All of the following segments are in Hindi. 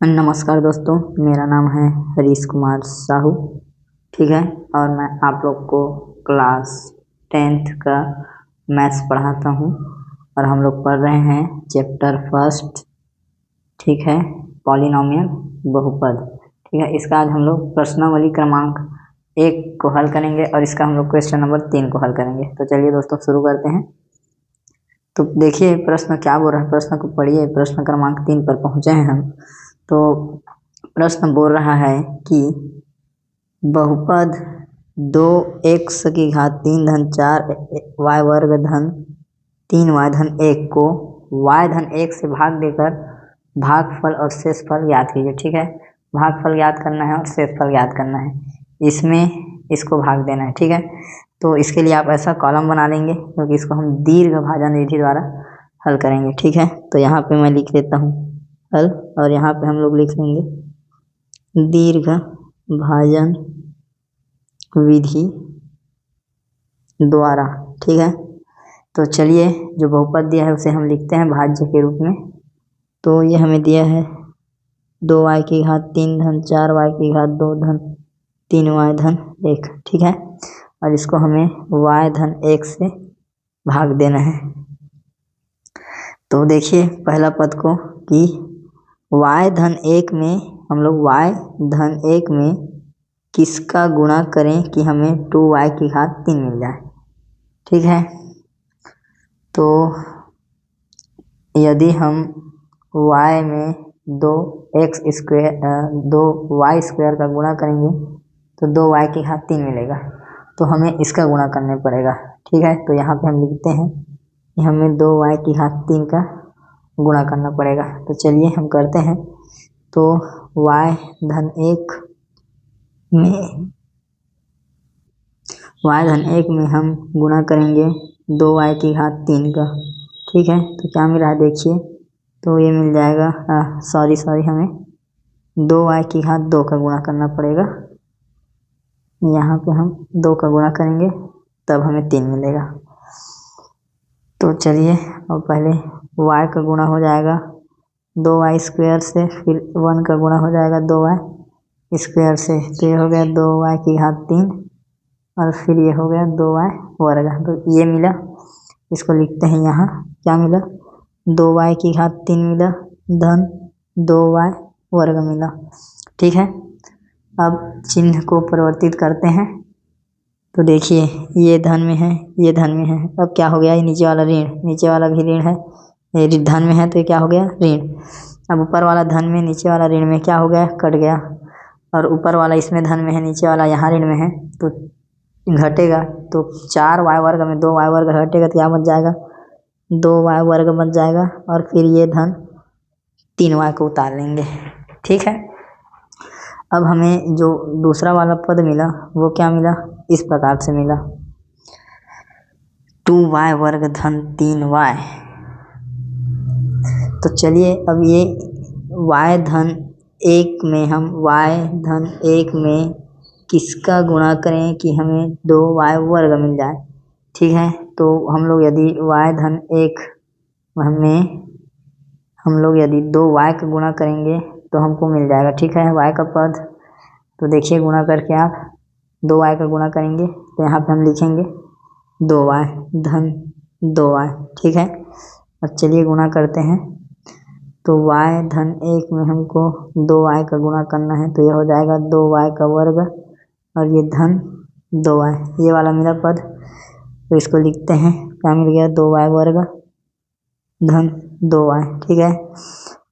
नमस्कार दोस्तों, मेरा नाम है हरीश कुमार साहू। ठीक है, और मैं आप लोग को क्लास 10th का मैथ्स पढ़ाता हूँ और हम लोग पढ़ रहे हैं चैप्टर फर्स्ट। ठीक है, पॉलिनोमियल बहुपद। ठीक है, इसका आज हम लोग प्रश्नावली क्रमांक 1 को हल करेंगे और इसका हम लोग क्वेश्चन नंबर 3 को हल करेंगे। तो चलिए दोस्तों शुरू करते हैं। तो देखिए प्रश्न क्या बोल रहा है, प्रश्न को पढ़िए। प्रश्न क्रमांक 3 पर पहुंचे हैं हम। तो प्रश्न बोल रहा है कि बहुपद 2x की घात 3 धन 4y वर्ग धन 3y धन 1 को y धन 1 से भाग देकर भागफल और शेषफल ज्ञात कीजिए। ठीक है, भागफल ज्ञात करना है और शेषफल ज्ञात करना है, इसमें इसको भाग देना है। ठीक है, तो इसके लिए आप ऐसा कॉलम बना लेंगे क्योंकि इसको हम दीर्घ भाजन विधि द्वारा हल करेंगे। ठीक है, तो यहाँ पे मैं लिख देता हूँ हल, और यहाँ पे हम लोग लिख लेंगे दीर्घ भाजन विधि द्वारा। ठीक है, तो चलिए जो बहुपद दिया है उसे हम लिखते हैं भाज्य के रूप में। तो ये हमें दिया है 2y की घात 3 धन 4y की घात 2 धन 3y धन 1। ठीक है, और इसको हमें y धन 1 से भाग देना है। तो देखिए पहला पद को कि y धन 1 में हम लोग y धन 1 में किसका गुणा करें कि हमें 2y की घात 3 मिल जाए। ठीक है, तो यदि हम y में 2y स्क्वायर का गुणा करेंगे तो 2y की घात 3 मिलेगा, तो हमें इसका गुणा करना पड़ेगा। ठीक है, तो यहाँ पे हम लिखते हैं कि हमें 2y की घात 3 का गुणा करना पड़ेगा। तो चलिए हम करते हैं। तो y धन 1 में हम गुणा करेंगे 2y की घात 3 का। ठीक है, तो क्या मिला है देखिए, तो ये मिल जाएगा हमें 2y की घात 2 का गुणा करना पड़ेगा। यहाँ पे हम 2 का गुणा करेंगे तब हमें 3 मिलेगा। तो चलिए और पहले y का गुणा हो जाएगा 2y स्क्वायर से, फिर 1 का गुणा हो जाएगा 2y स्क्वायर से, तो ये हो गया 2y की घात 3 और फिर ये हो गया 2y वर्ग। तो ये मिला, इसको लिखते हैं यहाँ क्या मिला, 2y की घात 3 मिला धन 2y वर्ग मिला। ठीक है, अब चिन्ह को परिवर्तित करते हैं। तो देखिए ये धन में है, ये धन में है। अब क्या हो गया, ये नीचे वाला ऋण, नीचे वाला भी ऋण है, ये धन में है तो ये क्या हो गया ऋण। अब ऊपर वाला धन में नीचे वाला ऋण में क्या हो गया, कट गया, और ऊपर वाला इसमें धन में है नीचे वाला यहाँ ऋण में है तो घटेगा। तो 4y वर्ग में 2y वर्ग घटेगा तो क्या बच जाएगा, 2y वर्ग बच जाएगा, और फिर ये धन 3y को उतार लेंगे। ठीक है, अब हमें जो दूसरा वाला पद मिला वो क्या मिला, इस प्रकार से मिला 2y वर्ग धन 3y। तो चलिए अब ये y धन 1 में हम y धन 1 में किसका गुणा करें कि हमें 2y वर्ग मिल जाए। ठीक है, तो हम लोग यदि y धन 1 में हम लोग यदि 2y का गुणा करेंगे तो हमको मिल जाएगा। ठीक है, y का पद, तो देखिए गुणा करके आप 2y का गुणा करेंगे तो यहाँ पे हम लिखेंगे 2y धन 2y। ठीक है, और चलिए गुणा करते हैं। तो y धन 1 में हमको 2y का गुणा करना है तो ये हो जाएगा 2y का वर्ग और ये धन 2y, ये वाला मिला पद, तो इसको लिखते हैं क्या मिल गया, 2y वर्ग धन 2y। ठीक है,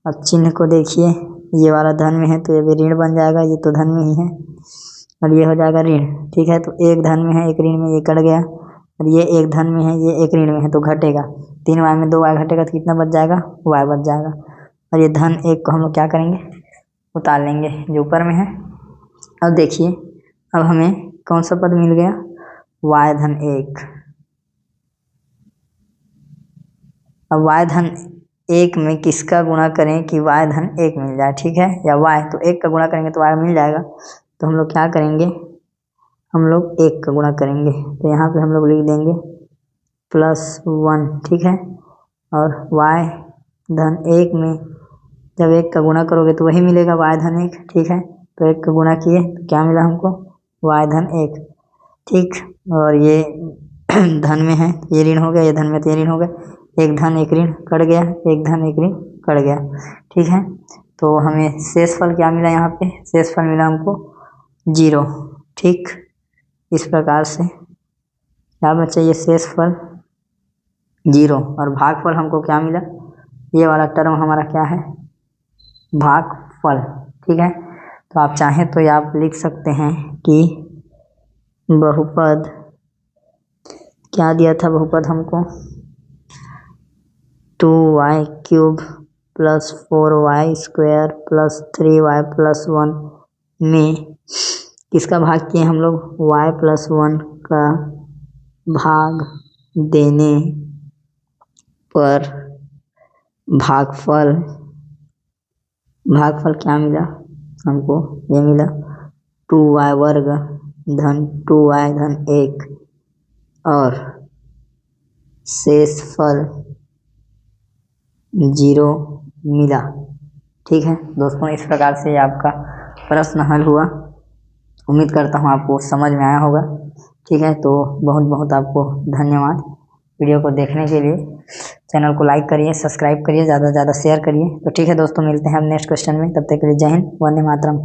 अब चिन्ह को देखिए, ये वाला धन में है तो ये भी ऋण बन जाएगा, ये तो धन में ही है और ये हो जाएगा ऋण। ठीक है, तो एक धन में है एक ऋण में, ये कट गया, और ये एक धन में है ये एक ऋण में है तो घटेगा। 3y में 2y घटेगा तो कितना बच जाएगा, y बच जाएगा, और ये धन 1 को हम लोग क्या करेंगे, उतार लेंगे जो ऊपर में है। अब देखिए अब हमें कौन सा पद मिल गया, y धन 1। अब y धन 1 में किसका गुणा करें कि y धन 1 मिल जाए। ठीक है, या y तो 1 का गुणा करेंगे तो y मिल जाएगा, तो हम लोग क्या करेंगे, हम लोग 1 का गुणा करेंगे तो यहाँ पे हम लोग लिख देंगे +1। ठीक है, और y धन 1 में जब 1 का गुणा करोगे तो वही मिलेगा y धन 1, ठीक है। तो 1 का गुणा किए तो क्या मिला हमको, y धन 1, ठीक। और ये धन में है, ये ऋण हो गया, ये धन में तो ये ऋण हो गया, एक धन एक ऋण कट गया, एक धन एक ऋण कट गया, ठीक है। तो हमें शेषफल क्या मिला, यहाँ पे शेषफल मिला हमको 0, ठीक। इस प्रकार से क्या बचा, ये शेषफल 0 और भागफल हमको क्या मिला, ये वाला टर्म हमारा क्या है, भागफल, ठीक है। तो आप चाहें तो आप लिख सकते हैं कि बहुपद क्या दिया था, बहुपद हमको 2y³ + 4y² + 3y + 1 में किसका भाग किए हम लोग, y + 1 का भाग देने पर भागफल क्या मिला हमको, ये मिला 2y² धन 2y धन 1 और शेषफल 0 मिला, ठीक है दोस्तों। इस प्रकार से आपका प्रश्न हल हुआ। उम्मीद करता हूँ आपको समझ में आया होगा, ठीक है। तो बहुत बहुत आपको धन्यवाद वीडियो को देखने के लिए। चैनल को लाइक करिए, सब्सक्राइब करिए, ज़्यादा से ज़्यादा शेयर करिए। तो ठीक है दोस्तों, मिलते हैं हम नेक्स्ट क्वेश्चन में, तब तक के लिए जय हिंद, वंदे मातरम।